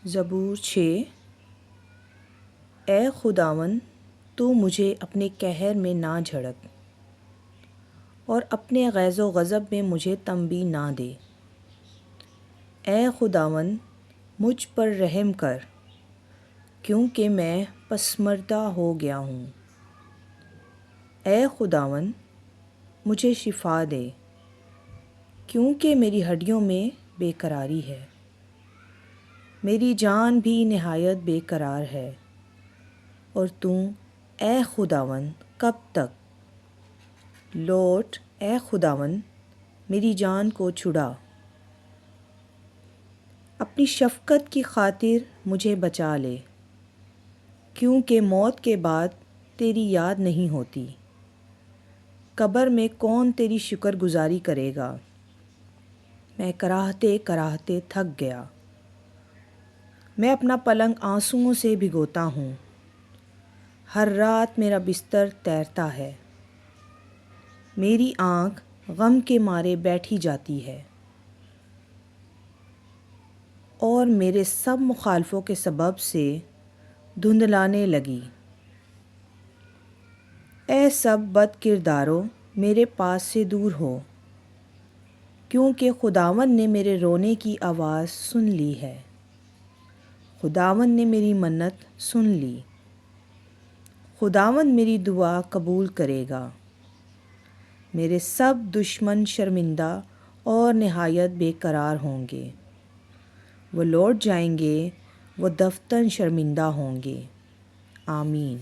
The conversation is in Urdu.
زبور 6۔ اے خداوند، تو مجھے اپنے قہر میں نہ جھڑک اور اپنے غیظ و غضب میں مجھے تنبیہ نہ دے۔ اے خداوند، مجھ پر رحم کر، کیونکہ میں پسماردہ ہو گیا ہوں۔ اے خداوند، مجھے شفا دے، کیونکہ میری ہڈیوں میں بے قراری ہے۔ میری جان بھی نہایت بے قرار ہے، اور تو اے خداوند کب تک؟ لوٹ اے خداوند، میری جان کو چھڑا، اپنی شفقت کی خاطر مجھے بچا لے، کیونکہ موت کے بعد تیری یاد نہیں ہوتی۔ قبر میں کون تیری شکر گزاری کرے گا؟ میں کراہتے کراہتے تھک گیا، میں اپنا پلنگ آنسوؤں سے بھگوتا ہوں، ہر رات میرا بستر تیرتا ہے، میری آنکھ غم کے مارے بیٹھی جاتی ہے، اور میرے سب مخالفوں کے سبب سے دھندلانے لگی۔ اے سب بد کردارو، میرے پاس سے دور ہو، کیونکہ خداوند نے میرے رونے کی آواز سن لی ہے۔ خداوند نے میری منت سن لی، خداوند میری دعا قبول کرے گا۔ میرے سب دشمن شرمندہ اور نہایت بے قرار ہوں گے، وہ لوٹ جائیں گے، وہ دفتن شرمندہ ہوں گے۔ آمین۔